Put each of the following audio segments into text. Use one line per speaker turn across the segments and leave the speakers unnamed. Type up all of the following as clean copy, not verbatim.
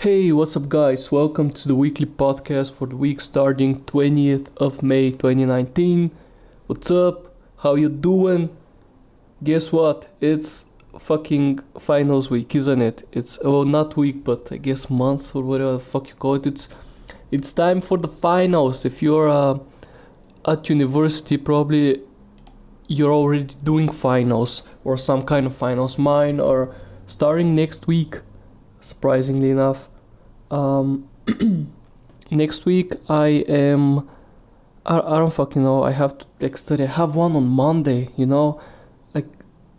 Hey, what's up, guys? Welcome to the weekly podcast for the week starting 20th of May 2019. What's up? How you doing? Guess what? It's fucking finals week, isn't it? It's not week, but I guess month or whatever the fuck you call it. It's time for the finals. If you're at university, probably you're already doing finals or some kind of finals. Mine are starting next week, surprisingly enough. Next week I don't fucking know. I have to study. I have one on Monday, like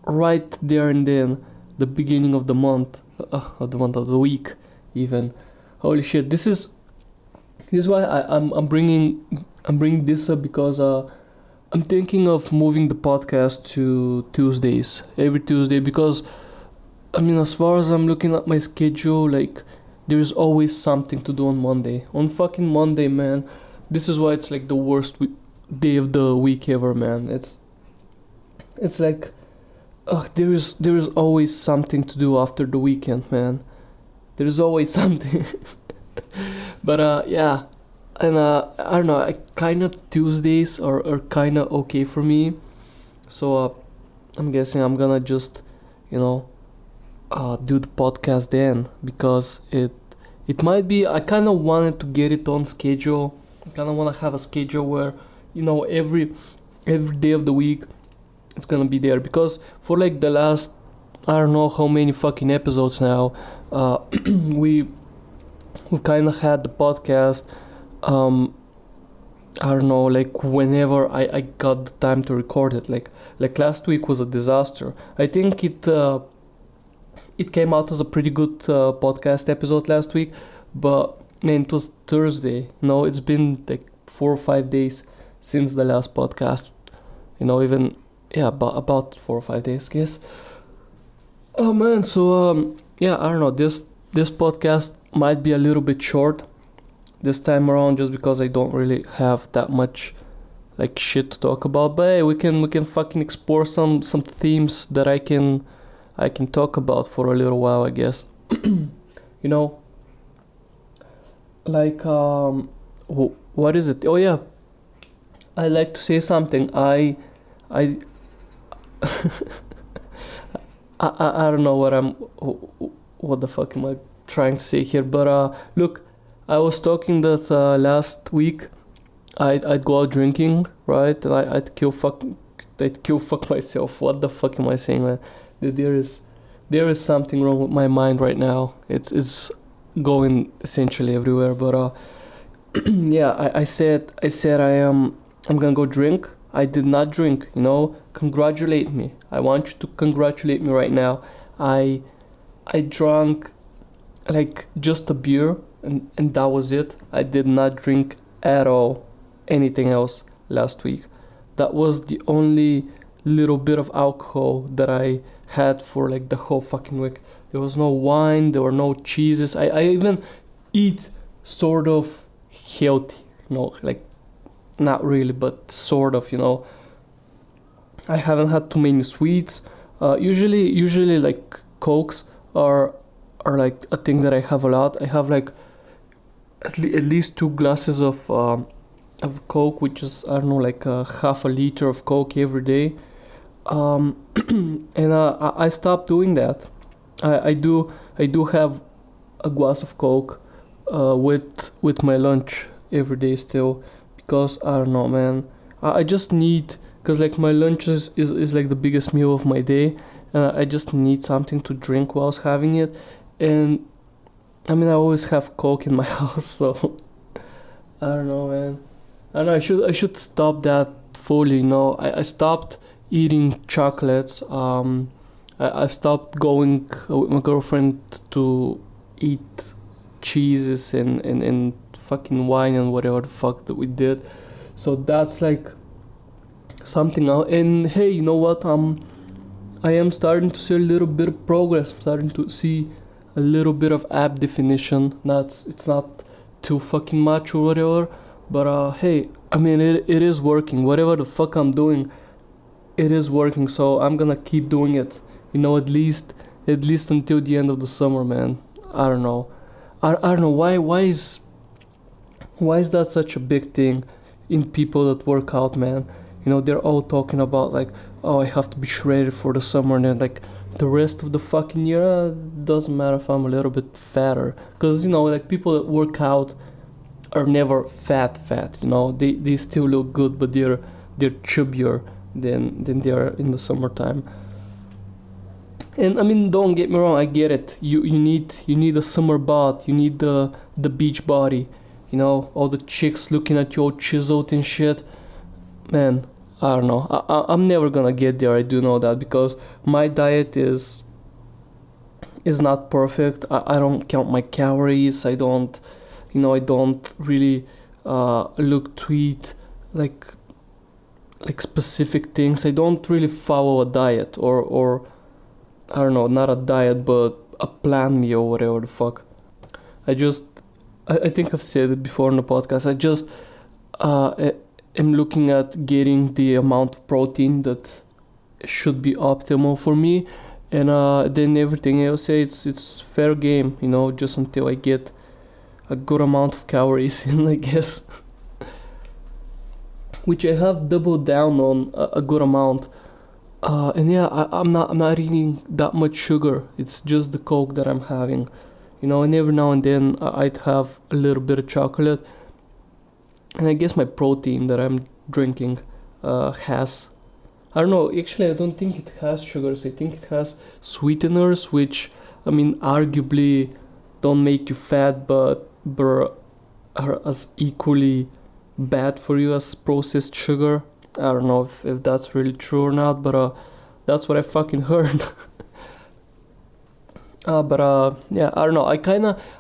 right there and then, the beginning of the month, of the week, even. Holy shit! This is why I'm bringing this up because I'm thinking of moving the podcast to Tuesdays, every Tuesday, because I mean, as far as I'm looking at my schedule, like, there's always something to do on Monday. On fucking Monday, man. This is why it's like the worst day of the week ever, man. It's like, there is always something to do after the weekend, man. There is always something. But yeah, and I don't know. I kind of Tuesdays are kind of okay for me. So I'm guessing I'm gonna just, do the podcast then, because it might be, I kind of wanted to get it on schedule. I kind of want to have a schedule where every day of the week it's gonna be there, because for like the last, I don't know how many fucking episodes now, we kind of had the podcast, I don't know, like whenever I got the time to record it. Like last week was a disaster. I think it came out as a pretty good podcast episode last week, but man, it was Thursday. It's been like 4 or 5 days since the last podcast. Even, yeah, about 4 or 5 days, I guess. Oh man, so yeah, I don't know. This podcast might be a little bit short this time around, just because I don't really have that much like shit to talk about. But hey, we can fucking explore some themes that I can talk about for a little while, I guess. Like, what is it? Oh yeah, I like to say something. I I don't know what the fuck am I trying to say here, but look, I was talking that last week I'd go out drinking, right? And I'd kill fuck myself. What the fuck am I saying, man? There is something wrong with my mind right now. It's going essentially everywhere. But yeah, I said I'm gonna go drink. I did not drink. Congratulate me. I want you to congratulate me right now. I drank like just a beer, and that was it. I did not drink at all anything else last week. That was the only little bit of alcohol that I had for like the whole fucking week. There was no wine, there were no cheeses. I even eat sort of healthy, like not really, but sort of, I haven't had too many sweets. Usually like Cokes are like a thing that I have a lot. I have like at least 2 glasses of Coke, which is, I don't know, like half a liter of Coke every day. And I stopped doing that. I do have a glass of Coke with my lunch every day still, because I don't know, man. I just need, because like my lunch is like the biggest meal of my day, and I just need something to drink whilst having it. And I mean, I always have Coke in my house, so I don't know, man. I know I should stop that fully. I stopped eating chocolates. I stopped going with my girlfriend to eat cheeses and fucking wine and whatever the fuck that we did. So that's like something now. And hey, you know what? I am starting to see a little bit of progress. I'm starting to see a little bit of ab definition. It's not too fucking much or whatever. But hey, I mean, it is working. Whatever the fuck I'm doing, it is working. So I'm gonna keep doing it. At least until the end of the summer, man. I don't know. I don't know why is that such a big thing in people that work out, man? They're all talking about like, oh, I have to be shredded for the summer, and then like the rest of the fucking year, doesn't matter if I'm a little bit fatter, because like people that work out are never fat. They still look good, but they're chubbier than they are in the summertime. And I mean, don't get me wrong, I get it. You need a summer bod, you need the beach body, all the chicks looking at you all chiseled and shit. Man, I don't know. I'm never gonna get there. I do know that, because my diet is not perfect. I don't count my calories. I don't really look to eat like specific things. I don't really follow a diet, or I don't know, not a diet, but a plan meal or whatever the fuck. I think I've said it before in the podcast. I just am looking at getting the amount of protein that should be optimal for me, and then everything else, it's fair game, just until I get a good amount of calories in, I guess. Which I have doubled down on a good amount. And yeah, I'm not eating that much sugar. It's just the Coke that I'm having, and every now and then I'd have a little bit of chocolate. And I guess my protein that I'm drinking has, I don't know, actually I don't think it has sugars. I think it has sweeteners, which, I mean, arguably don't make you fat, but are as equally bad for you as processed sugar. I don't know if that's really true or not, but that's what I fucking heard. Yeah, I don't know.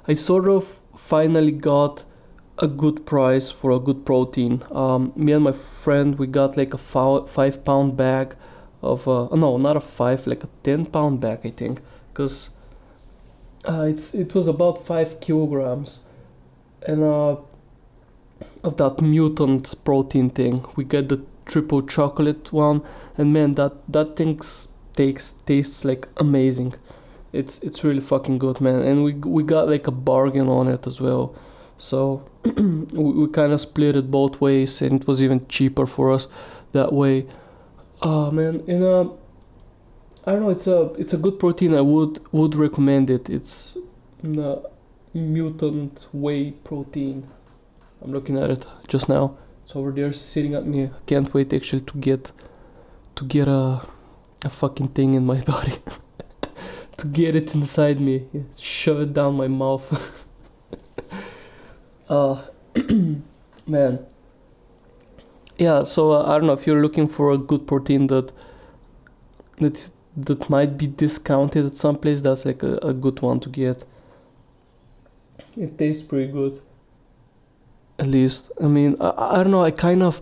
I sort of finally got a good price for a good protein. Me and my friend, we got like a 5 pound bag of, no, not a 5, like a 10 pound bag, I think, because it was about 5 kilograms, and of that mutant protein thing. We get the triple chocolate one, and man, that thing tastes like amazing. It's really fucking good, man. And we got like a bargain on it as well, so we kind of split it both ways, and it was even cheaper for us that way. Man, and I don't know, it's a good protein. I would recommend it. It's the mutant whey protein. I'm looking at it just now. It's over there sitting at me. I can't wait actually to get a fucking thing in my body. To get it inside me. Shove it down my mouth. Man. Yeah, so I don't know, if you're looking for a good protein that might be discounted at some place, that's like a good one to get. It tastes pretty good. At least, I mean, I don't know. I kind of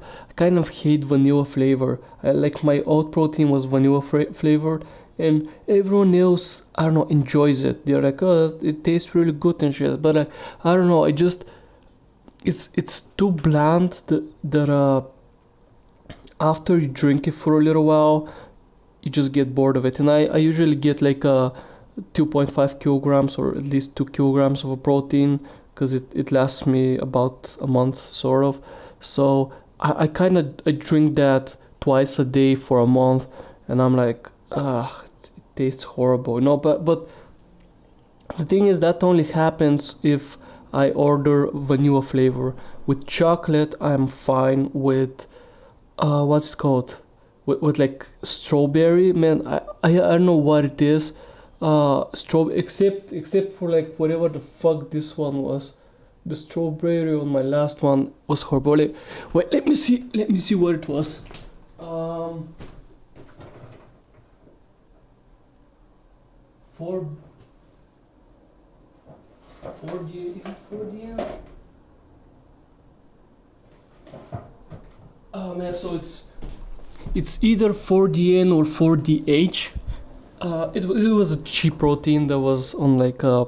hate vanilla flavor. Like my oat protein was vanilla flavored, and everyone else, I don't know, enjoys it. They're like, oh, it tastes really good and shit. But I don't know. It's too bland that after you drink it for a little while, you just get bored of it. And I usually get like 2.5 kilograms or at least 2 kilograms of a protein, because it lasts me about a month, sort of. So I drink that twice a day for a month, and I'm like, it tastes horrible, but the thing is that only happens if I order vanilla flavor. With chocolate, I'm fine with what's it called, with like strawberry. Man, I don't know what it is. Except for like whatever the fuck this one was. The strawberry on my last one was horrible. Wait, let me see what it was. 4D, is it 4D? Oh man, so it's either 4DN or 4DH. It was a cheap protein that was on like a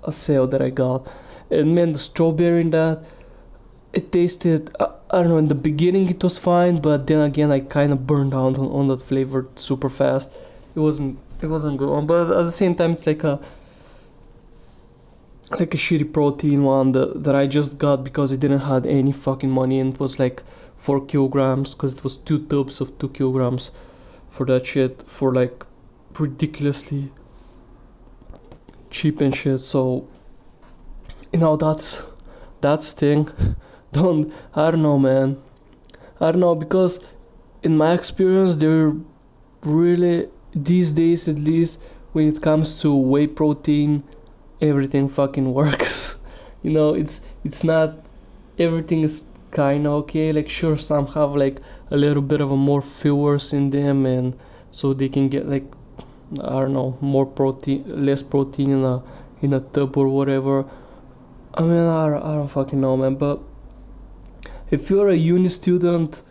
sale that I got, and man, the strawberry in that, it tasted, I don't know, in the beginning it was fine, but then again I kind of burned out on that flavor super fast. It wasn't good, but at the same time it's like like a shitty protein one that I just got because I didn't have any fucking money, and it was like 4 kilograms because it was 2 tubs of 2 kilograms for that shit for like ridiculously cheap and shit. So that's thing. Don't I don't know, man. I don't know, because in my experience they're really, these days at least, when it comes to whey protein, everything fucking works. It's not, everything is kinda okay. Like sure, some have like a little bit of a more fillers in them, and so they can get like, I don't know, more protein, less protein in a tub or whatever. I mean, I don't fucking know, man. But if you're a uni student,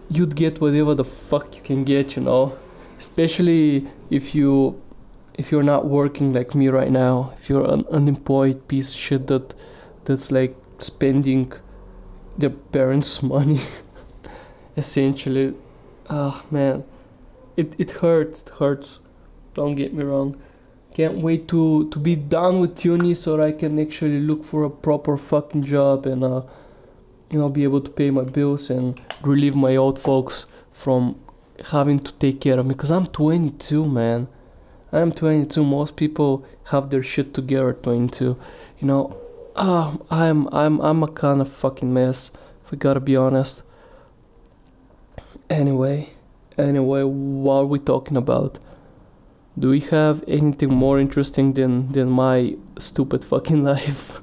you'd get whatever the fuck you can get, especially if you're not working like me right now. If you're an unemployed piece of shit that's like spending their parents' money, essentially. Ah, man, it hurts. Don't get me wrong. Can't wait to be done with uni so that I can actually look for a proper fucking job and be able to pay my bills and relieve my old folks from having to take care of me. Because I'm 22, man. I'm 22. Most people have their shit together at 22. I'm a kind of fucking mess, if we gotta be honest. Anyway, what are we talking about? Do we have anything more interesting than my stupid fucking life?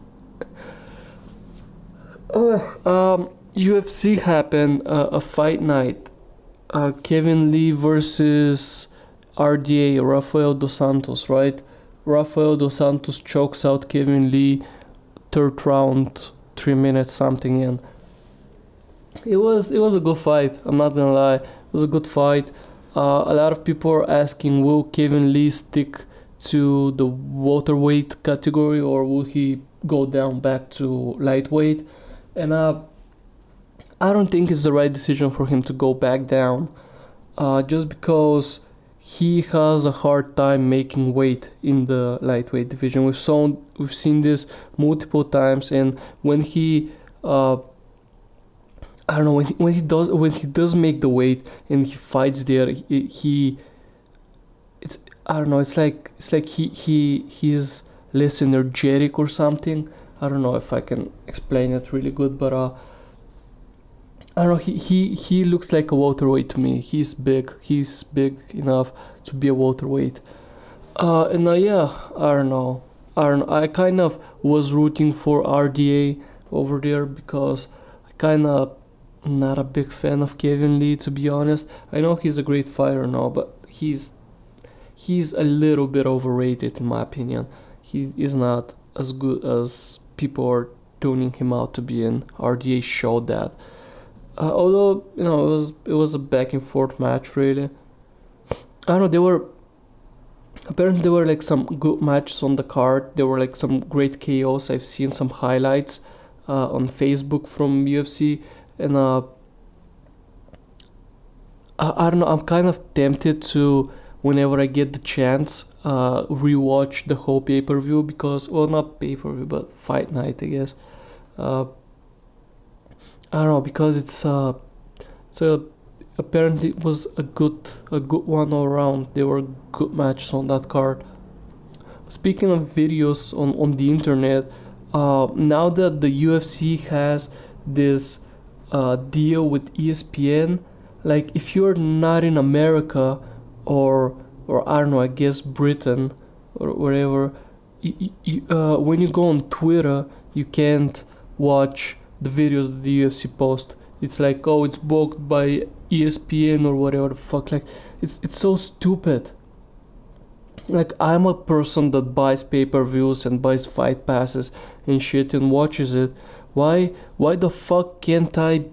UFC happened, a fight night. Kevin Lee versus RDA, Rafael Dos Santos, right? Rafael Dos Santos chokes out Kevin Lee, third round, 3 minutes something in. It was a good fight, I'm not gonna lie. It was a good fight. A lot of people are asking, will Kevin Lee stick to the welterweight category, or will he go down back to lightweight? And I don't think it's the right decision for him to go back down, just because he has a hard time making weight in the lightweight division. We've seen this multiple times, and when he I don't know, when he does make the weight and he fights there, it's, I don't know, it's like he's less energetic or something. I don't know if I can explain it really good, but I don't know, he looks like a welterweight to me. He's big enough to be a welterweight. Yeah, I don't know. I kind of was rooting for RDA over there because I kind of not a big fan of Kevin Lee, to be honest. I know he's a great fighter now, but he's a little bit overrated in my opinion. He is not as good as people are tuning him out to be, and RDA showed that. Although it was a back and forth match really. I don't know, apparently there were like some good matches on the card. There were like some great KOs. I've seen some highlights on Facebook from UFC, and I don't know, I'm kind of tempted to, whenever I get the chance, rewatch the whole pay-per-view, because, well, not pay-per-view but fight night, I guess. I don't know, because it's apparently it was a good one all around. There were good matches on that card. Speaking of videos on the internet, now that the UFC has this deal with ESPN, like if you're not in America or I don't know, I guess Britain or wherever, when you go on Twitter, you can't watch the videos that the UFC post. It's like, oh, it's blocked by ESPN or whatever the fuck. Like, it's so stupid. Like, I'm a person that buys pay-per-views and buys fight passes and shit and watches it. Why the fuck can't I,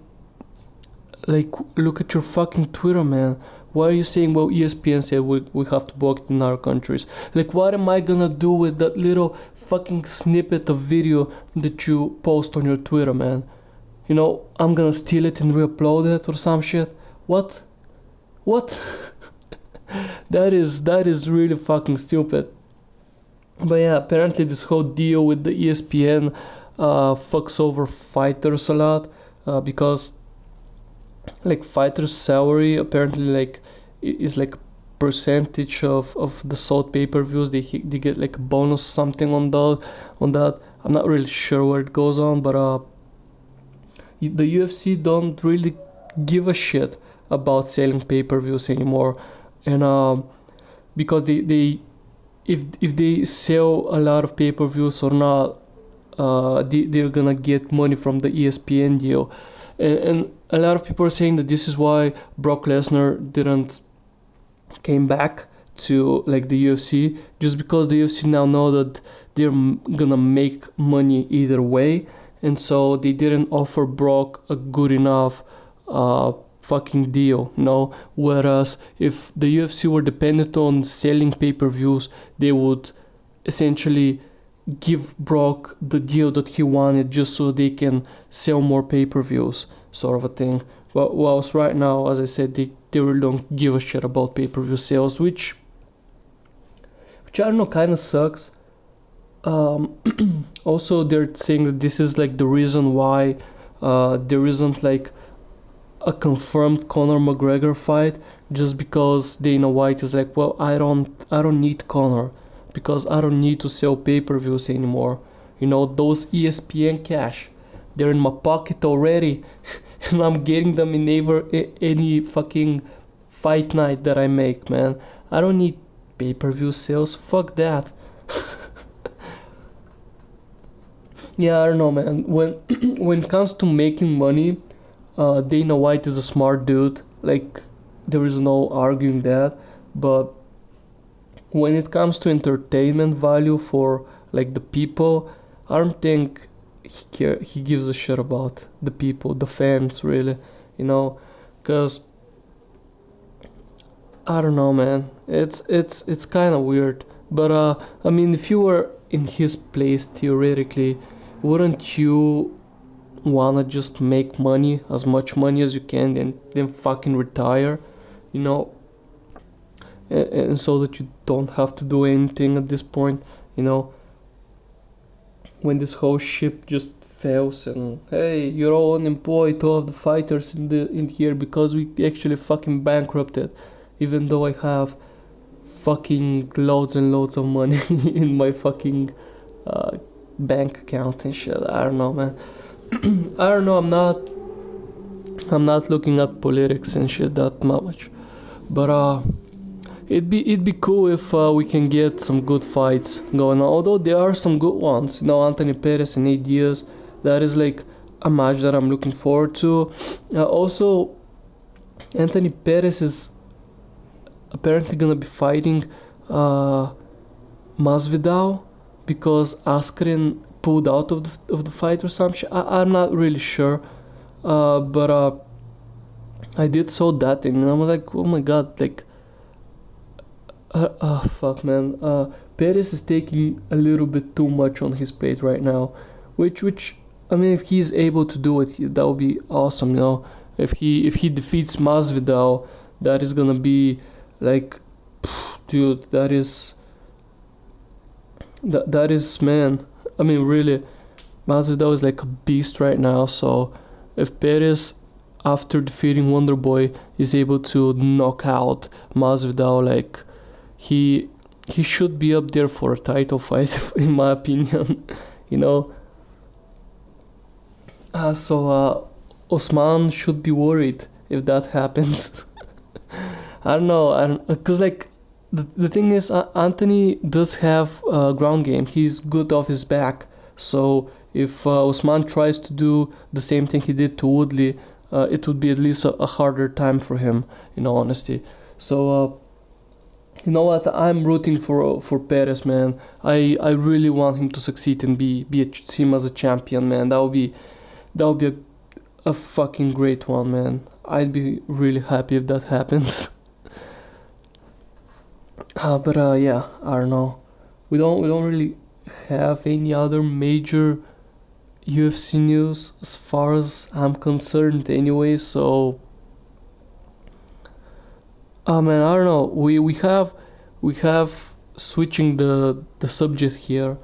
like, look at your fucking Twitter, man? Why are you saying, well, ESPN said we have to block it in our countries? Like, what am I gonna do with that little fucking snippet of video that you post on your Twitter, man? I'm gonna steal it and re-upload it or some shit? What? That is really fucking stupid. But yeah, apparently this whole deal with the ESPN fucks over fighters a lot, because like fighters' salary apparently like is like percentage of the sold pay-per-views. They get like a bonus something on that. I'm not really sure where it goes on, but the UFC don't really give a shit about selling pay-per-views anymore, and because they if they sell a lot of pay-per-views or not, they're gonna get money from the ESPN deal, and a lot of people are saying that this is why Brock Lesnar didn't came back to like the UFC, just because the UFC now know that they're gonna make money either way, and so they didn't offer Brock a good enough fucking deal, Whereas if the UFC were dependent on selling pay-per-views, they would essentially give Brock the deal that he wanted just so they can sell more pay-per-views, sort of a thing. But whilst right now, as I said, they really don't give a shit about pay-per-view sales, which I don't know, kind of sucks. Also, they're saying that this is like the reason why there isn't like a confirmed Conor McGregor fight, just because Dana White is like, well, I don't need Conor because I don't need to sell pay-per-views anymore. Those ESPN cash, they're in my pocket already, and I'm getting them in any fucking fight night that I make, man. I don't need pay-per-view sales. Fuck that. Yeah, I don't know, man. When when it comes to making money, Dana White is a smart dude. Like, there is no arguing that. But when it comes to entertainment value for like the people, I don't think he gives a shit about the people, the fans, really. Because I don't know, man. It's kind of weird. But I mean, if you were in his place theoretically, wouldn't you wanna just make money, as much money as you can, then fucking retire, you know, and so that you don't have to do anything at this point, when this whole ship just fails and hey, you're all unemployed, all of the fighters in here because we actually fucking bankrupted, even though I have fucking loads and loads of money in my fucking bank account and shit. I don't know, man. I don't know. I'm not looking at politics and shit that much, but it'd be cool if we can get some good fights going on. Although there are some good ones, Anthony Perez and Nate Diaz. That is like a match that I'm looking forward to. Also, Anthony Perez is apparently gonna be fighting Masvidal because Askren pulled out of the fight or some shit. I'm not really sure, but I did saw that and I'm like, oh my god, like, fuck, man. Perez is taking a little bit too much on his plate right now, which I mean, if he's able to do it, that would be awesome, If he defeats Masvidal, that is gonna be like, dude, that is man. I mean, really, Masvidal is like a beast right now. So if Perez, after defeating Wonderboy, is able to knock out Masvidal, like, he should be up there for a title fight, in my opinion. So Osman should be worried if that happens. I don't know, because like the thing is, Anthony does have ground game. He's good off his back. So if Osman tries to do the same thing he did to Woodley, it would be at least a harder time for him, in all honesty. So you know what? I'm rooting for Perez, man. I really want him to succeed and be seen as a champion, man. That would be a fucking great one, man. I'd be really happy if that happens. But yeah, I don't know. We don't really have any other major UFC news as far as I'm concerned, anyway. So, man, I don't know. We have switching the subject here,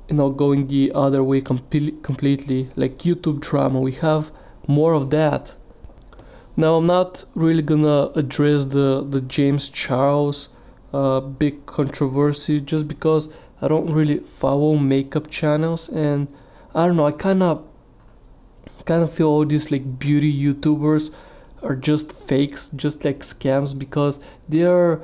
going the other way completely, like YouTube drama. We have more of that. Now I'm not really gonna address the James Charles big controversy, just because I don't really follow makeup channels, and I don't know, I kind of feel all these like beauty YouTubers are just fakes, just like scams, because they're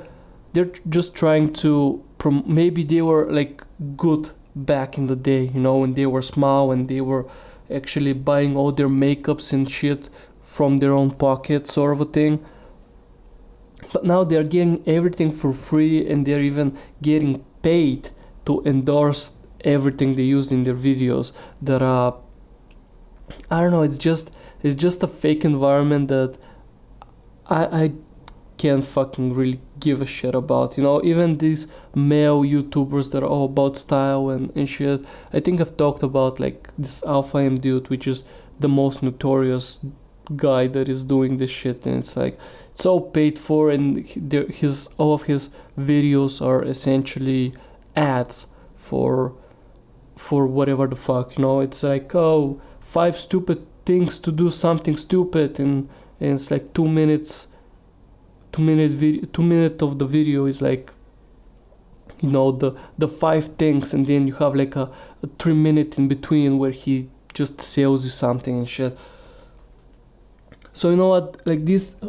just trying to maybe they were like good back in the day, when they were small and they were actually buying all their makeups and shit from their own pocket, sort of a thing. But now they're getting everything for free, and they're even getting paid to endorse everything they use in their videos. That I don't know, it's just a fake environment that I can't fucking really give a shit about. Even these male YouTubers that are all about style and shit. I think I've talked about like this Alpha M dude, which is the most notorious guy that is doing this shit, and it's like it's all paid for, and all of his videos are essentially ads for whatever the fuck. It's like, oh, 5 stupid things to do something stupid, and it's like 2 minutes. 2 minutes of the video is like, the 5 things, and then you have like a 3 minute in between where he just sells you something and shit. So you know what, like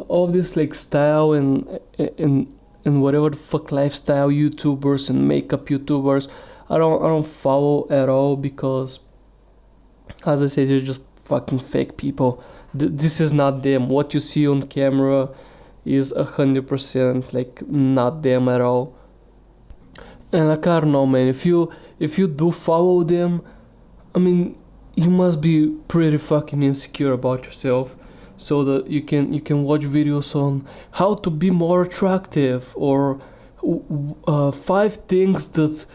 all this like style and whatever the fuck lifestyle YouTubers and makeup YouTubers, I don't follow at all, because as I said, they're just fucking fake people. This is not them. What you see on camera is 100% like not them at all. And like, I don't know, man, if you do follow them, I mean, you must be pretty fucking insecure about yourself, so that you can watch videos on how to be more attractive, or 5 things that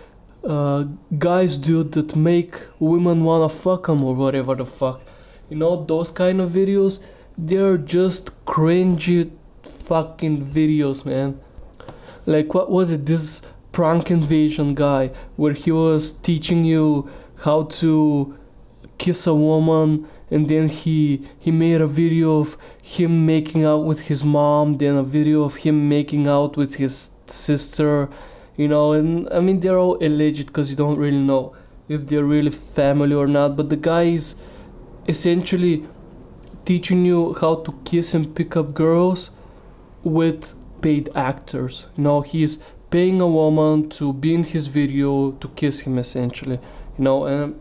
guys do that make women wanna fuck them, or whatever the fuck. Those kind of videos, they're just cringy fucking videos, man. Like, what was it, this prank invasion guy, where he was teaching you how to kiss a woman, and then he made a video of him making out with his mom, then a video of him making out with his sister, and I mean, they're all alleged, because you don't really know if they're really family or not, but the guy is essentially teaching you how to kiss and pick up girls with paid actors. He's paying a woman to be in his video to kiss him, essentially. And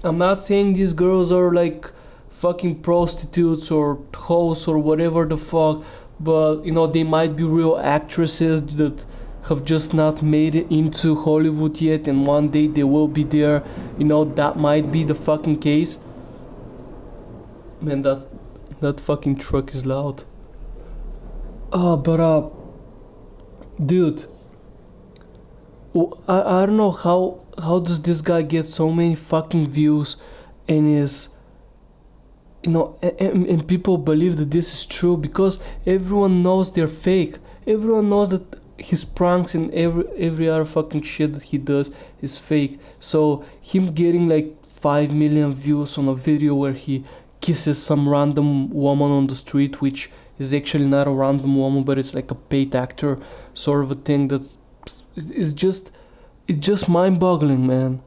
I'm not saying these girls are like fucking prostitutes or hoes or whatever the fuck, but they might be real actresses that have just not made it into Hollywood yet, and one day they will be there. That might be the fucking case. Man, that fucking truck is loud. But dude, I don't know how does this guy get so many fucking views, and is and people believe that this is true, because everyone knows they're fake. Everyone knows that his pranks and every other fucking shit that he does is fake. So him getting like 5 million views on a video where he kisses some random woman on the street, which is actually not a random woman, but it's like a paid actor, sort of a thing, it's just mind-boggling, man.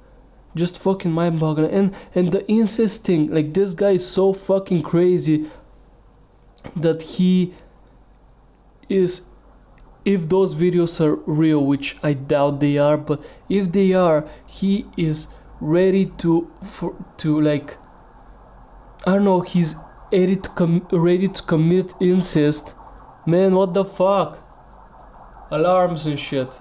Just fucking mind-boggling. And the incest thing, like, this guy is so fucking crazy that he is, if those videos are real, which I doubt they are, but if they are, he is ready to like, I don't know, he's ready to commit incest. Man, what the fuck? Alarms and shit.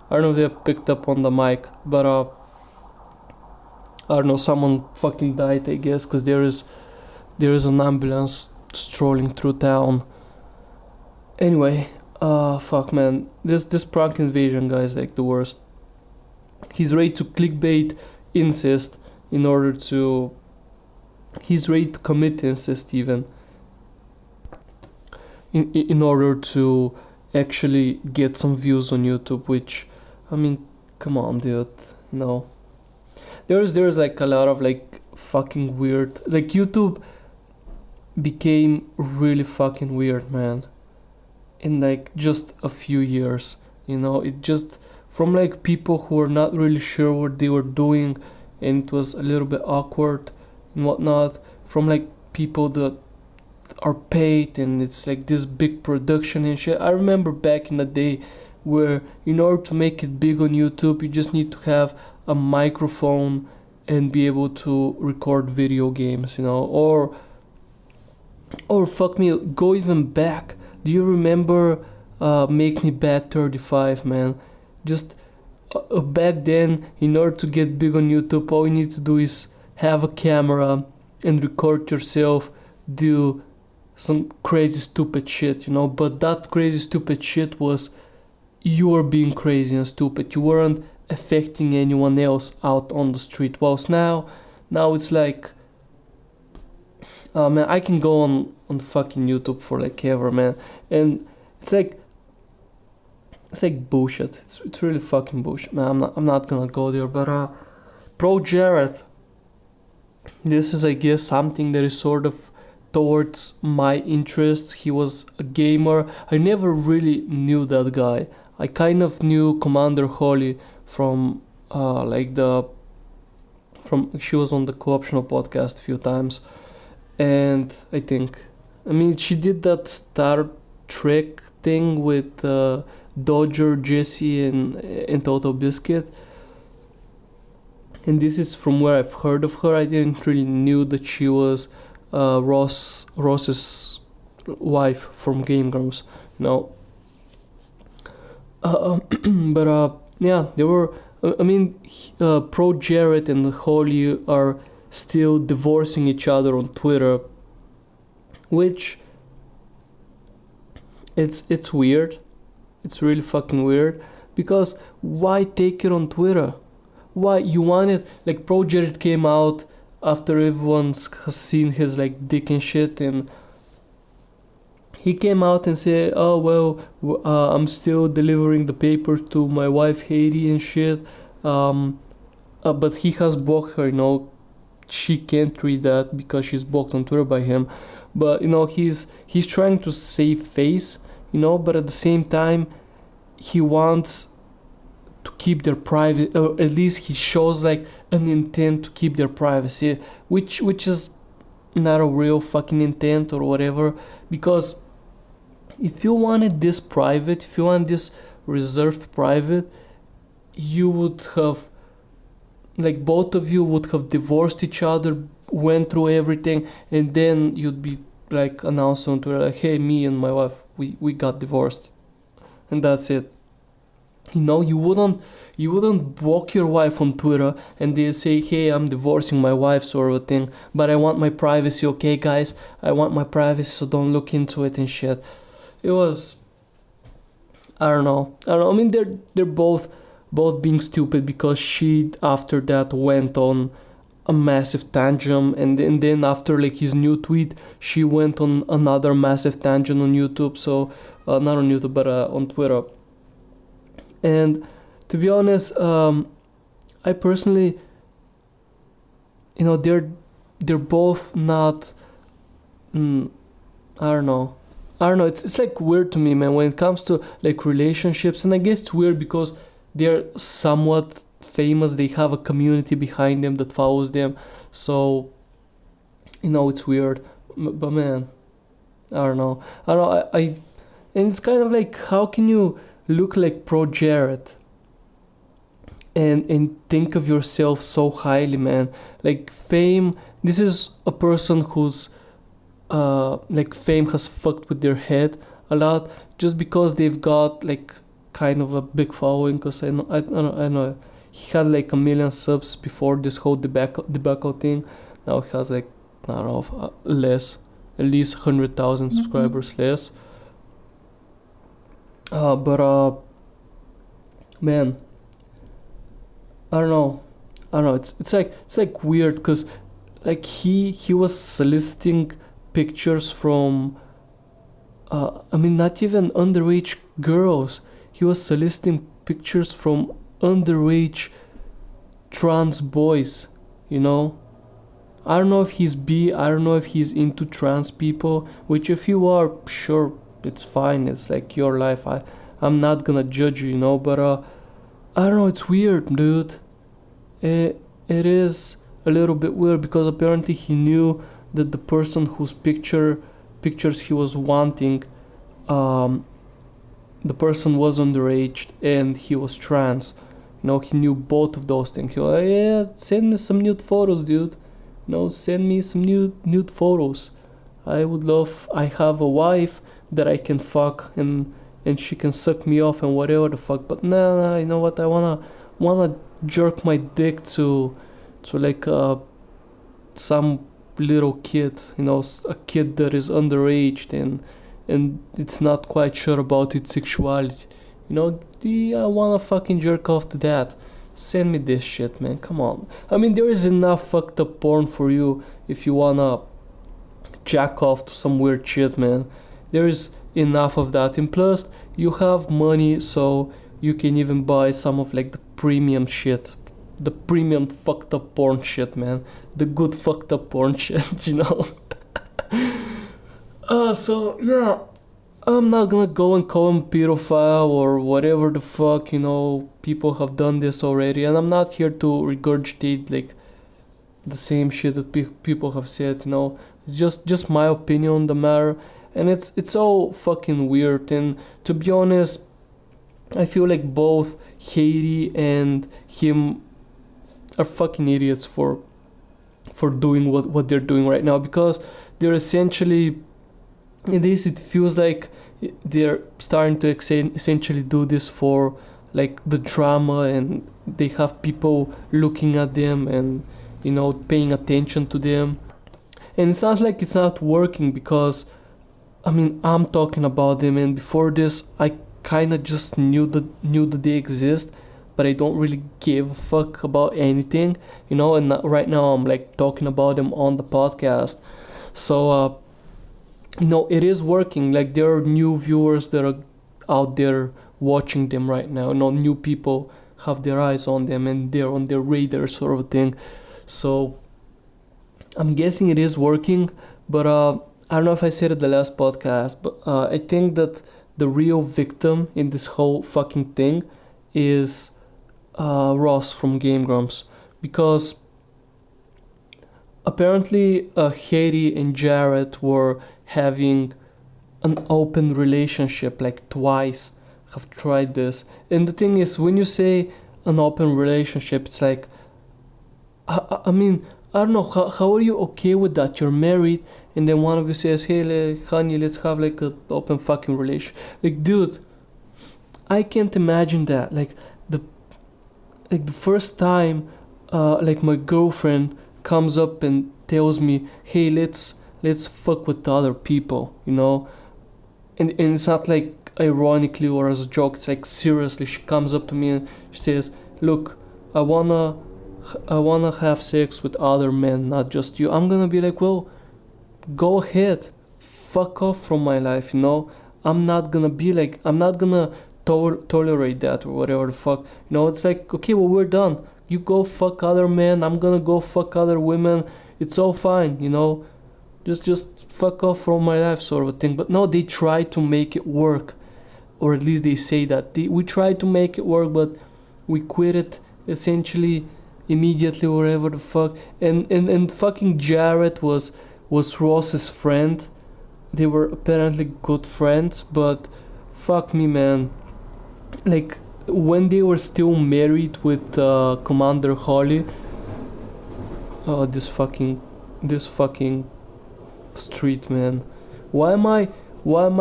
I don't know if they picked up on the mic, but I don't know, someone fucking died, I guess, because there is an ambulance strolling through town. Anyway, fuck, man, this prank invasion guy is like the worst. He's ready to clickbait incest he's ready to commit incest even in order to actually get some views on YouTube, which, I mean, come on, dude, no. There's like a lot of like fucking weird, like YouTube became really fucking weird, man, in like just a few years. It just, from like people who were not really sure what they were doing, and it was a little bit awkward and whatnot, from like people that are paid and it's like this big production and shit. I remember back in the day where in order to make it big on YouTube, you just need to have a microphone and be able to record video games, or fuck me, go even back. Do you remember Make Me Bad 35, man? Just back then, in order to get big on YouTube, all you need to do is have a camera and record yourself do some crazy stupid shit, but that crazy stupid shit was you were being crazy and stupid. You weren't affecting anyone else out on the street. Whilst now it's like, man, I can go on fucking YouTube for like ever, man, and it's like bullshit. It's really fucking bullshit, man. I'm not gonna go there, but Pro Jared, this is, I guess, something that is sort of towards my interests. He was a gamer. I never really knew that guy. I kind of knew Commander Holly from she was on the Co-optional podcast a few times, and I mean, she did that Star Trek thing with Dodger, Jesse, and Total Biscuit. And this is from where I've heard of her. I didn't really knew that she was Ross's wife from Game Grumps, but yeah, they were. I mean, Pro Jared and Holly are still divorcing each other on Twitter, which it's weird. It's really fucking weird, because why take it on Twitter? Why you want it? Like, Pro Jared came out after everyone's has seen his like dick and shit, and he came out and said, oh well, I'm still delivering the papers to my wife Haiti and shit, but he has blocked her. She can't read that because she's blocked on Twitter by him. But he's trying to save face, but at the same time he wants to keep their private, or at least he shows like an intent to keep their privacy, which is not a real fucking intent or whatever. Because if you wanted this private, if you want this reserved private, you would have, like, both of you would have divorced each other, went through everything, and then you'd be like announcing on Twitter, like, hey, me and my wife, we got divorced, and that's it. You wouldn't block your wife on Twitter and they say, hey, I'm divorcing my wife, sort of a thing, but I want my privacy, okay guys, I want my privacy, so don't look into it and shit. It was, I don't know. I mean, they're both being stupid, because she after that went on a massive tangent, and then after like his new tweet, she went on another massive tangent on YouTube. So not on YouTube, but on Twitter. And to be honest, I personally, they're both not. I don't know. It's like weird to me, man, when it comes to like relationships. And I guess it's weird because they're somewhat famous. They have a community behind them that follows them. So, it's weird. But man, I don't know. I and it's kind of like, how can you look like Pro Jared and think of yourself so highly, man? Like, fame, this is a person who's like, fame has fucked with their head a lot, just because they've got like kind of a big following. Because I know he had like 1 million subs before this whole debacle thing. Now he has like, I don't know, less, at least 100,000 subscribers less. But man, I don't know. It's like weird, because like he was soliciting pictures from, I mean, not even underage girls. He was soliciting pictures from underage trans boys, you know? I don't know if he's bi, I don't know if he's into trans people, which if you are, sure, it's fine, it's like your life. I'm not gonna judge you, you know, but I don't know, it's weird, dude. It is a little bit weird because apparently he knew that the person whose pictures he was wanting, um, the person was underage and he was trans. You know, he knew both of those things. He was like, yeah, send me some nude photos, dude. You know, send me some nude photos. I would love. I have a wife that I can fuck and she can suck me off and whatever the fuck. But nah, you know what? I wanna jerk my dick to like some little kid. You know, a kid that is underage and it's not quite sure about its sexuality. You know, I wanna fucking jerk off to that. Send me this shit, man. Come on. I mean, there is enough fucked up porn for you if you wanna jack off to some weird shit, man. There is enough of that. And plus, you have money, so you can even buy some of like the premium shit. The premium fucked up porn shit, man. The good fucked up porn shit, you know? So yeah, I'm not gonna go and call him pedophile or whatever the fuck, you know, people have done this already, and I'm not here to regurgitate like the same shit that people have said, you know. It's just my opinion on the matter, and it's all fucking weird. And to be honest, I feel like both Haiti and him are fucking idiots for doing what they're doing right now, because they're essentially, it feels like they're starting to essentially do this for like the drama, and they have people looking at them and, you know, paying attention to them. And it's not like it's not working, because I mean, I'm talking about them, and before this I kind of just knew that they exist, but I don't really give a fuck about anything, you know. And right now I'm like talking about them on the podcast. So you know, it is working. Like, there are new viewers that are out there watching them right now. You know, new people have their eyes on them and they're on their radar, sort of thing. So I'm guessing it is working. But I don't know if I said it the last podcast, but I think that the real victim in this whole fucking thing is Ross from Game Grumps, because apparently Haiti and Jared were having an open relationship like twice. Have tried this, and the thing is, when you say an open relationship, it's like, I mean, I don't know, how are you okay with that? You're married, and then one of you says, hey, honey, let's have like an open fucking relation. Like, dude, I can't imagine that. Like the first time like my girlfriend comes up and tells me, hey, let's fuck with other people, you know. And it's not like ironically or as a joke, it's like seriously. She comes up to me and she says, look, I wanna have sex with other men, not just you. I'm gonna be like, well, go ahead, fuck off from my life, you know. I'm not gonna tolerate that or whatever the fuck, you know. It's like, okay, well, we're done. You go fuck other men, I'm gonna go fuck other women. It's all fine, you know. Just fuck off from my life, sort of a thing. But no, they try to make it work, or at least they say that we try to make it work, but we quit it essentially immediately, whatever the fuck. And fucking Jared was Ross's friend. They were apparently good friends, but fuck me, man. Like, when they were still married with Commander Holly, this fucking street, man. Why am I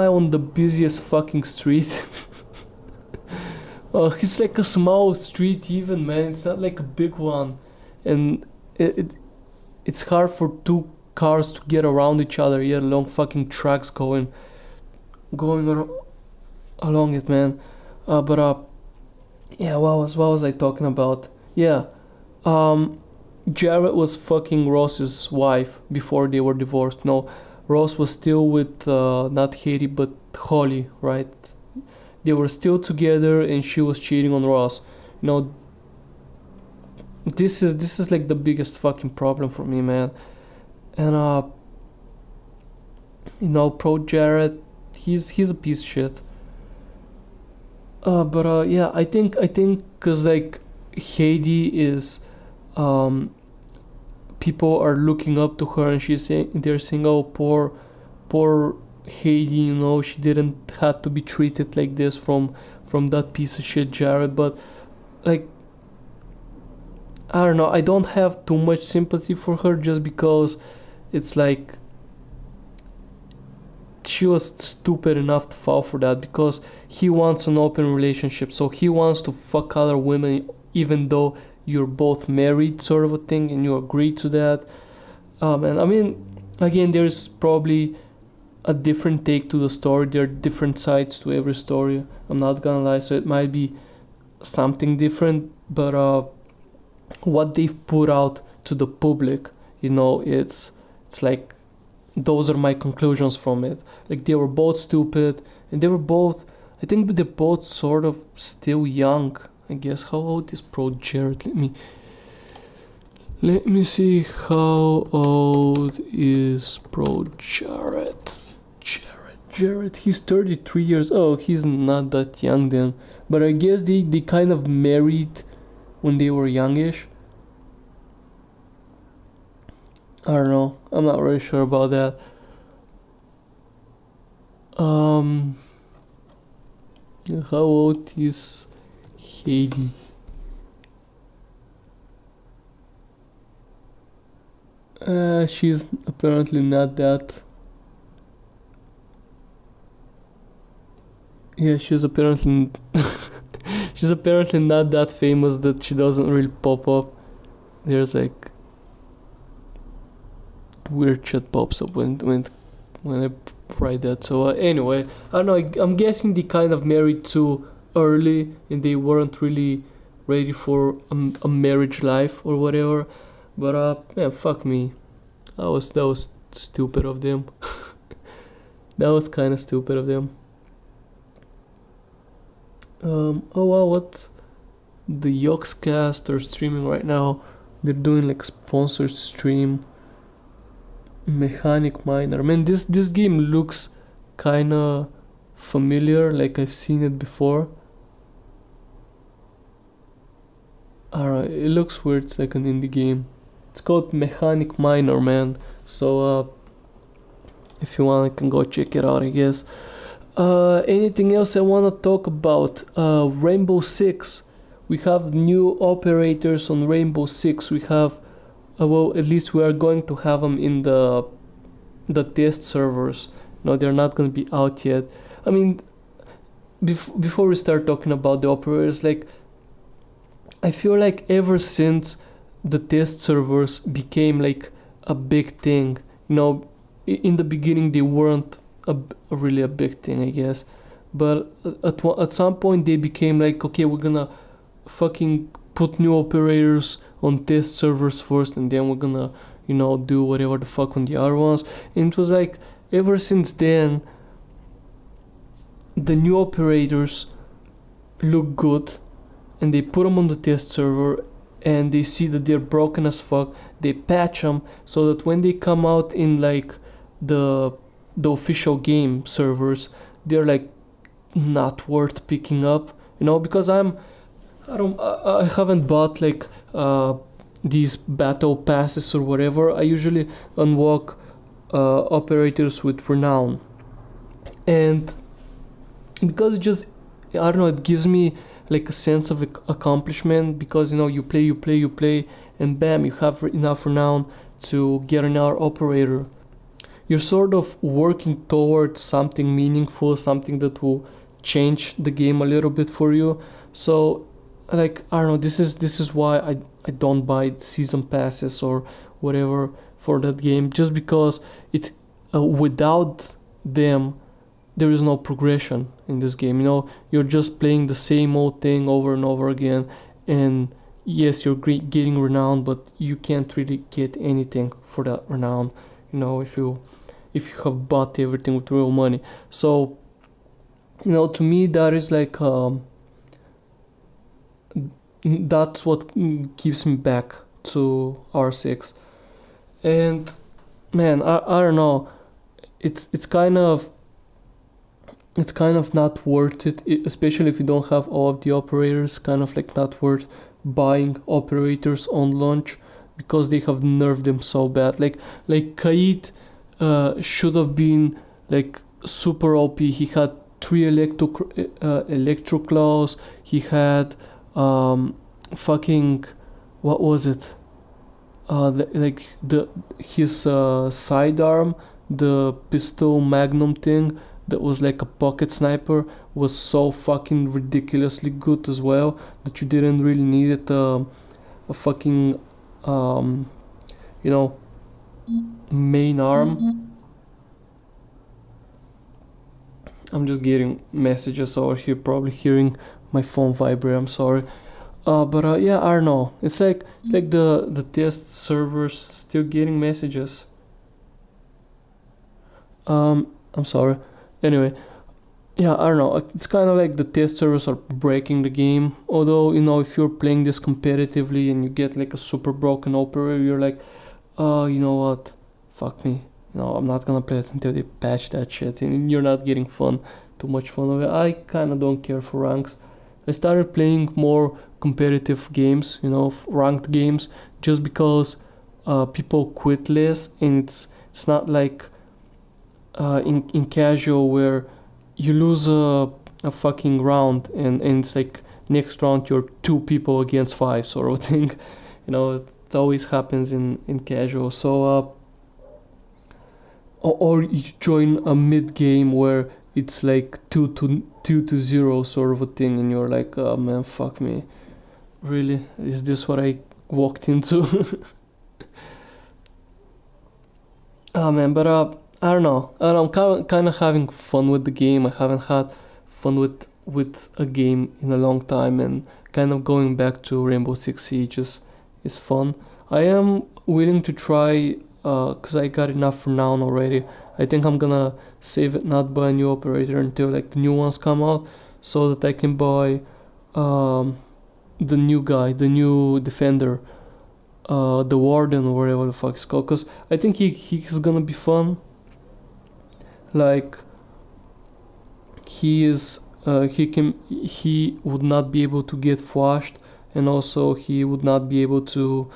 on the busiest fucking street? It's like a small street even, man. It's not like a big one, and it's hard for two cars to get around each other, yet along fucking tracks going along it, man. But yeah, what was I talking about? Yeah, Jared was fucking Ross's wife before they were divorced. No, Ross was still with not Haiti but Holly, right? they were still together and she was cheating on Ross. You know, this is like the biggest fucking problem for me, man. And pro Jared, he's a piece of shit. But yeah, I think because like Heidi is, people are looking up to her, and they're saying, oh, poor Heidi, she didn't have to be treated like this from that piece of shit Jared. But like, I don't know, I don't have too much sympathy for her, just because it's like she was stupid enough to fall for that, because he wants an open relationship, so he wants to fuck other women even though you're both married, sort of a thing, and you agree to that. And I mean, again, there's probably a different take to the story. There are different sides to every story, I'm not gonna lie, so it might be something different. But what they've put out to the public, it's like, those are my conclusions from it. Like, they were both stupid, and I think they're both sort of still young, I guess. How old is Pro Jared? Let me see, how old is Pro Jared? Jared, he's 33 years old. He's not that young then. But I guess they kind of married when they were youngish. I don't know. I'm not really sure about that. How old is Heidi? She's apparently not that. Yeah, she's apparently she's apparently not that famous that she doesn't really pop up. There's like weird shit pops up when I write that. So anyway, I don't know. I'm guessing they kind of married too early, and they weren't really ready for a marriage life or whatever. But yeah, fuck me. That was stupid of them. That was kind of stupid of them. Oh wow, what the Yogscast are streaming right now? They're doing like sponsored stream. Mechanic Miner. Man, this game looks kinda familiar, like I've seen it before. Alright, it looks weird. It's like an indie game. It's called Mechanic Miner, man. So if you want, I can go check it out, I guess. Anything else I wanna talk about? Rainbow Six. We have new operators on Rainbow Six. We have, well, at least we are going to have them in the test servers. No, they're not gonna be out yet. I mean, before we start talking about the operators, like, I feel like ever since the test servers became like a big thing, in the beginning they weren't really a big thing, I guess, but at some point they became like, okay, we're gonna fucking put new operators on test servers first, and then we're gonna do whatever the fuck on the other ones. And it was like, ever since then, the new operators look good, and they put them on the test server, and they see that they're broken as fuck. They patch them so that when they come out in like the official game servers, they're like not worth picking up, because I haven't bought like these battle passes or whatever. I usually unlock operators with renown, and because I don't know, it gives me like a sense of accomplishment, because you play, and bam, you have enough renown to get another operator. You're sort of working towards something meaningful, something that will change the game a little bit for you. So like, I don't know, this is why I don't buy season passes or whatever for that game, just because it without them there is no progression in this game. You're just playing the same old thing over and over again, and yes, you're getting renown, but you can't really get anything for that renown, if you have bought everything with real money. So To me that is like that's what keeps me back to R6. And man, I don't know. It's kind of not worth it, especially if you don't have all of the operators. Kind of like not worth buying operators on launch because they have nerfed them so bad. Like Kaid should have been like super OP. He had three electro claws. He had fucking what was it? Like the his sidearm, the pistol magnum thing that was like a pocket sniper was so fucking ridiculously good as well that you didn't really need it a fucking um you know main arm. I'm just getting messages over here, probably hearing my phone vibrate. I'm sorry. But yeah, I don't know. It's like the test servers still getting messages. I'm sorry. Anyway, yeah, I don't know. It's kind of like the test servers are breaking the game. Although if you're playing this competitively and you get like a super broken operator, you're like, you know what? Fuck me. I'm not gonna play it until they patch that shit, and you're not getting too much fun of it. I kind of don't care for ranks. I started playing more competitive games, ranked games, just because people quit less, and it's not like in casual where you lose a fucking round and it's like next round you're two people against five sort of thing. It always happens in casual. So or you join a mid game where it's like 2-0 sort of a thing, and you're like, oh man, fuck me, really, is this what I walked into? Oh man, but I don't know. I'm kind of having fun with the game. I haven't had fun with a game in a long time, and kind of going back to Rainbow Six Siege is fun. I am willing to try because I got enough for now already. I think I'm gonna save it, not buy a new operator until like the new ones come out, so that I can buy um, the new guy, the new defender, the warden or whatever the fuck it's called. Cause I think he's gonna be fun. Like he would not be able to get flashed, and also he would not be able to.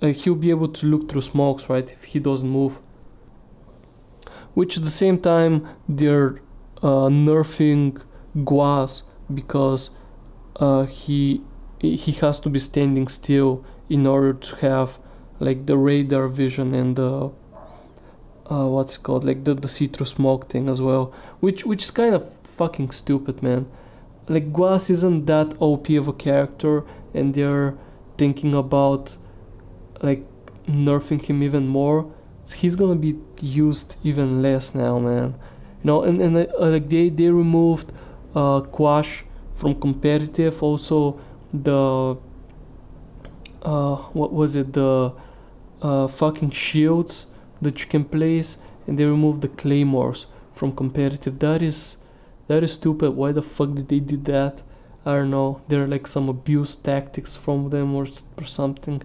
He'll be able to look through smokes, right? If he doesn't move. Which at the same time they're nerfing Guas because he has to be standing still in order to have like the radar vision and the what's it called, like the see-through smoke thing as well, which is kind of fucking stupid, man. Like Guas isn't that OP of a character, and they're thinking about like nerfing him even more. So he's gonna be used even less now, man. And like they removed Quash from competitive. Also the what was it, the fucking shields that you can place, and they removed the claymores from competitive. That is stupid. Why the fuck did they do that? I don't know. There are like some abuse tactics from them or something.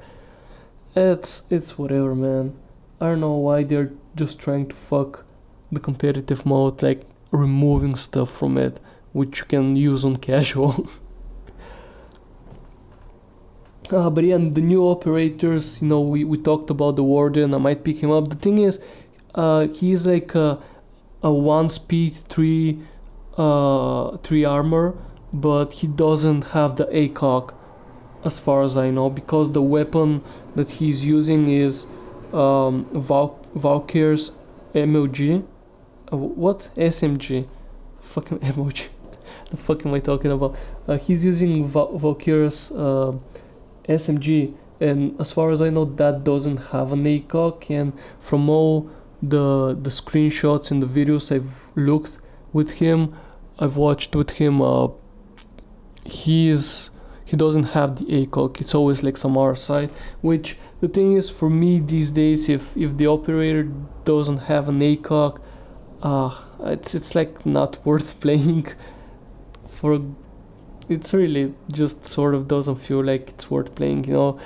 It's whatever, man. I don't know why they're just trying to fuck the competitive mode, like removing stuff from it which you can use on casual. But yeah, the new operators, we talked about the warden. I might pick him up. The thing is, he's like a one speed, three armor, but he doesn't have the ACOG as far as I know, because the weapon that he's using is Valkyr's MLG. What? SMG. Fucking emoji. The fuck am I talking about? He's using Valkyr's SMG, and as far as I know, that doesn't have an ACOG. And from all the screenshots and the videos I've looked with him, I've watched with him, he doesn't have the ACOG. It's always like some R side. Which the thing is, for me these days, if the operator doesn't have an ACOG, It's like not worth playing for. It's really just sort of doesn't feel like it's worth playing, and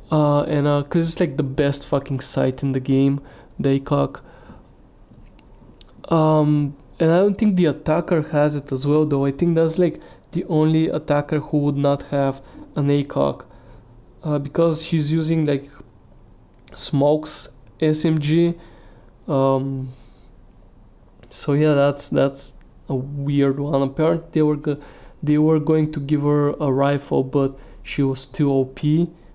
because it's like the best fucking sight in the game, the ACOG. And I don't think the attacker has it as well, though. I think that's like the only attacker who would not have an ACOG, because she's using like Smoke's SMG. So yeah, that's a weird one. Apparently they were going to give her a rifle, but she was too OP,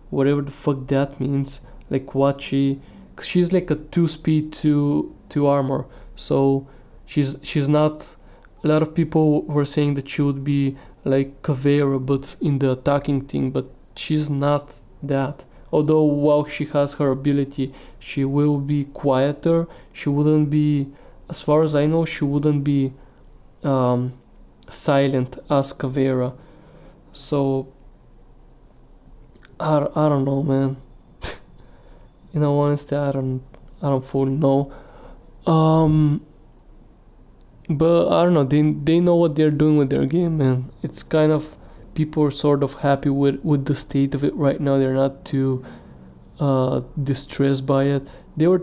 whatever the fuck that means. Like what she's like a 2 speed, 2 armor, so she's not. A lot of people were saying that she would be like Caveira, but in the attacking thing, but she's not that. Although while she has her ability, she will be quieter. She wouldn't be, as far as I know, she wouldn't be silent as Caveira. So I don't know, man. Honestly, I don't fully know. But I don't know. They know what they're doing with their game, man. It's kind of, people are sort of happy with the state of it right now. They're not too distressed by it. They're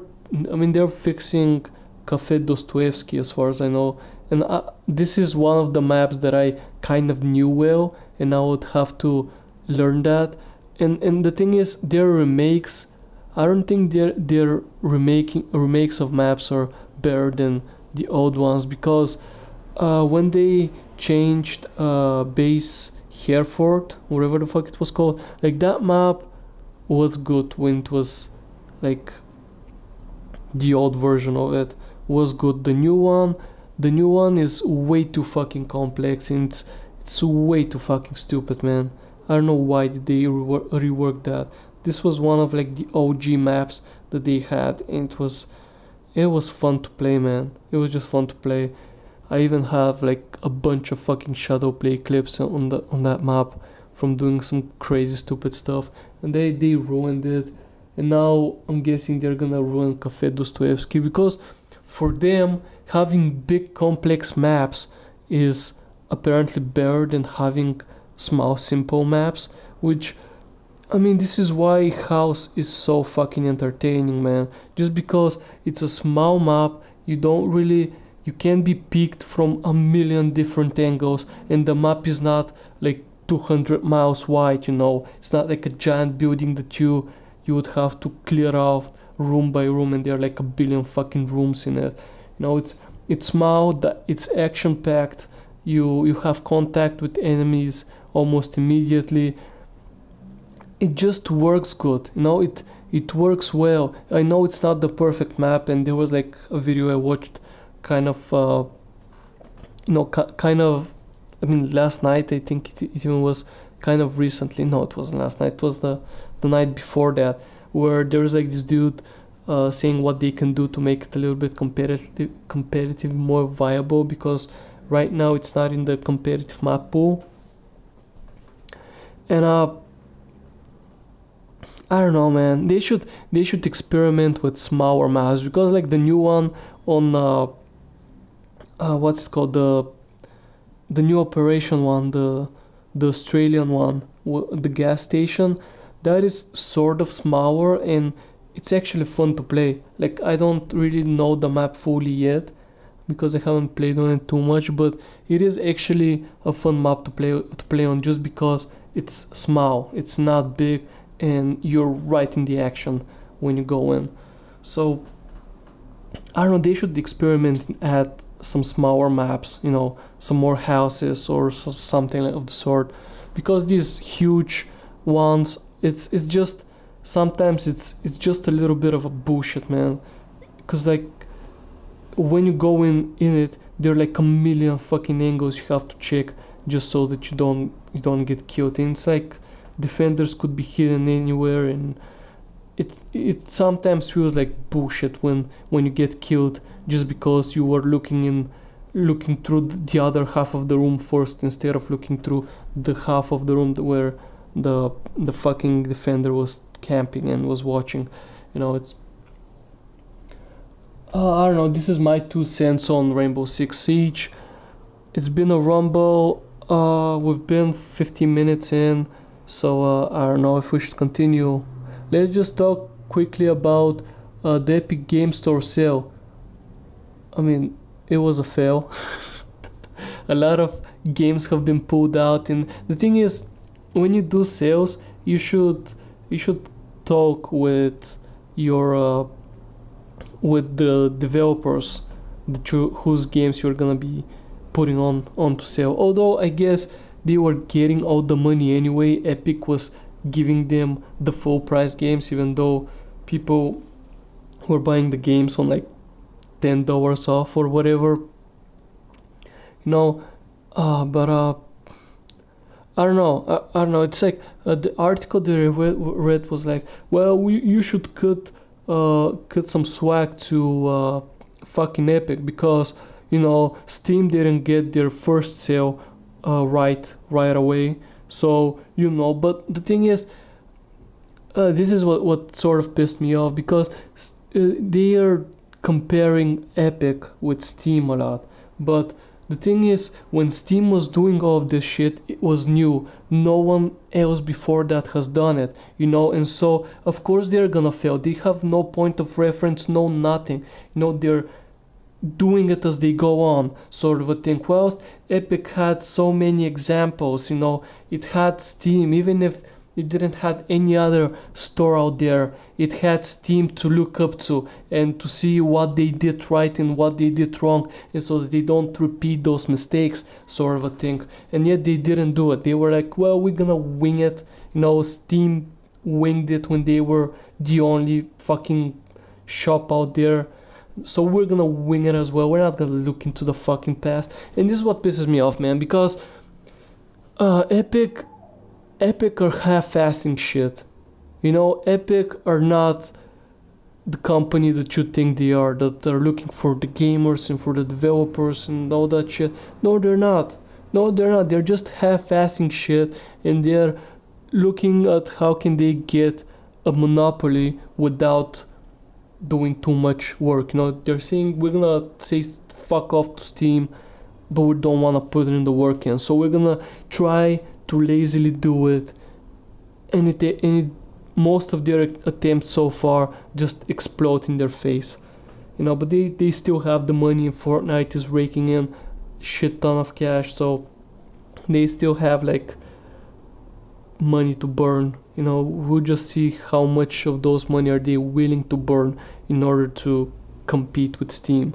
fixing Cafe Dostoevsky, as far as I know, and this is one of the maps that I kind of knew well, and I would have to learn that. And the thing is, their remakes, I don't think their remakes of maps are better than the old ones, because when they changed base Hereford, whatever the fuck it was called, like that map was good when it was like the old version of it was good. The new one is way too fucking complex, and it's way too fucking stupid, man. I don't know why did they rework that. This was one of like the OG maps that they had, and it was fun to play, man. It was just fun to play. I even have like a bunch of fucking shadow play clips on that map from doing some crazy stupid stuff, and they ruined it. And now I'm guessing they're gonna ruin Cafe Dostoevsky, because for them having big complex maps is apparently better than having small simple maps, which, I mean, this is why House is so fucking entertaining, man. Just because it's a small map, you can't be peeked from a million different angles, and the map is not like 200 miles wide, It's not like a giant building that you would have to clear out room by room, and there are like a billion fucking rooms in it. It's small, it's action packed. You have contact with enemies almost immediately. It just works good, it works well. I know it's not the perfect map, and there was like a video I watched kind of last night. I think it even was kind of recently. No, it wasn't last night, it was the night before that, where there's like this dude saying what they can do to make it a little bit competitive, more viable, because right now it's not in the competitive map pool. And I don't know, man. They should experiment with smaller maps, because like the new one on what's it called, the new operation one, the Australian one, the gas station, that is sort of smaller, and it's actually fun to play. Like, I don't really know the map fully yet, because I haven't played on it too much, but it is actually a fun map to play on, just because it's small, it's not big, and you're right in the action when you go in. So I don't know, they should experiment and add some smaller maps, some more houses or something of the sort, because these huge ones, it's just, sometimes it's just a little bit of a bullshit, man. Because like when you go in it, there are like a million fucking angles you have to check just so that you don't get killed. And it's like defenders could be hidden anywhere, and it sometimes feels like bullshit when you get killed just because you were looking through the other half of the room first, instead of looking through the half of the room where the fucking defender was camping and was watching. It's I don't know. This is my 2 cents on Rainbow Six Siege. It's been a rumble. We've been 15 minutes in, so I don't know if we should continue. Let's just talk quickly about the Epic Game Store sale. I mean, it was a fail. A lot of games have been pulled out, and the thing is, when you do sales, you should talk with your with the developers whose games you're gonna be putting onto sale. Although I guess they were getting all the money anyway. Epic was giving them the full price games, even though people were buying the games on like $10 off or whatever. You know, but I don't know. I don't know. It's like the article that I read was like, well, you should cut some swag to fucking Epic because Steam didn't get their first sale right away. So but the thing is, this is what sort of pissed me off because they are comparing Epic with Steam a lot, but the thing is, when Steam was doing all of this shit, it was new. No one else before that has done it, and so of course they're gonna fail. They have no point of reference, no nothing. They're doing it as they go on, sort of a thing. Whilst Epic had so many examples, it had Steam, even if it didn't have any other store out there, it had Steam to look up to and to see what they did right and what they did wrong, and so that they don't repeat those mistakes, sort of a thing. And yet they didn't do it. They were like, well, we're gonna wing it. Steam winged it when they were the only fucking shop out there, so we're gonna wing it as well. We're not gonna look into the fucking past. And this is what pisses me off, man, because Epic are half-assing shit. Epic are not the company that you think they are, that are looking for the gamers and for the developers and all that shit. No, they're not. They're just half-assing shit, and they're looking at how can they get a monopoly without doing too much work. They're saying we're gonna say fuck off to Steam, but we don't wanna put it in the work in, so we're gonna try to lazily do it, and most of their attempts so far just explode in their face, but they still have the money, and Fortnite is raking in shit ton of cash, so they still have like money to burn. We'll just see how much of those money are they willing to burn in order to compete with Steam.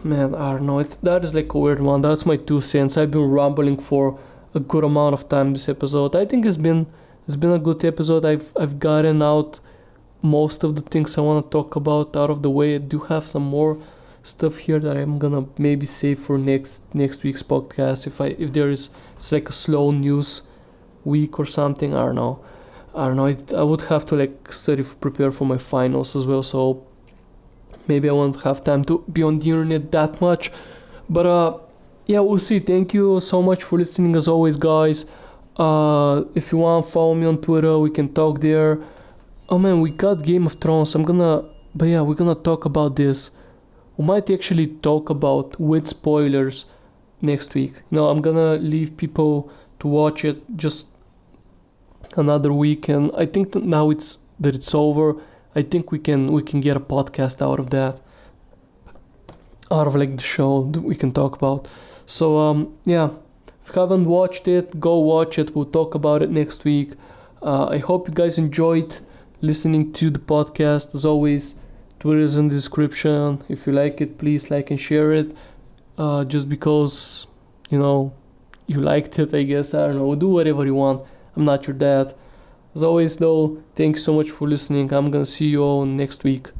Man, I don't know. That is like a weird one. That's my 2 cents. I've been rambling for a good amount of time this episode. I think it's been a good episode. I've gotten out most of the things I want to talk about out of the way. I do have some more stuff here that I'm gonna maybe save for next week's podcast if there is, it's like a slow news week or something. I don't know. I would have to like prepare for my finals as well, so maybe I won't have time to be on the internet that much, but yeah, we'll see. Thank you so much for listening as always, guys. If you want, follow me on Twitter. We can talk there. Oh man, we got Game of Thrones. we're gonna talk about this. We might actually talk about with spoilers next week. I'm gonna leave people to watch it just another week, and I think that now it's over. I think we can get a podcast out of that, out of like the show that we can talk about. So yeah, if you haven't watched it, go watch it. We'll talk about it next week. I hope you guys enjoyed listening to the podcast. As always, Twitter is in the description. If you like it, please like and share it. Just because you liked it, I guess. I don't know. Do whatever you want. I'm not your dad. As always, though, thanks so much for listening. I'm gonna see you all next week.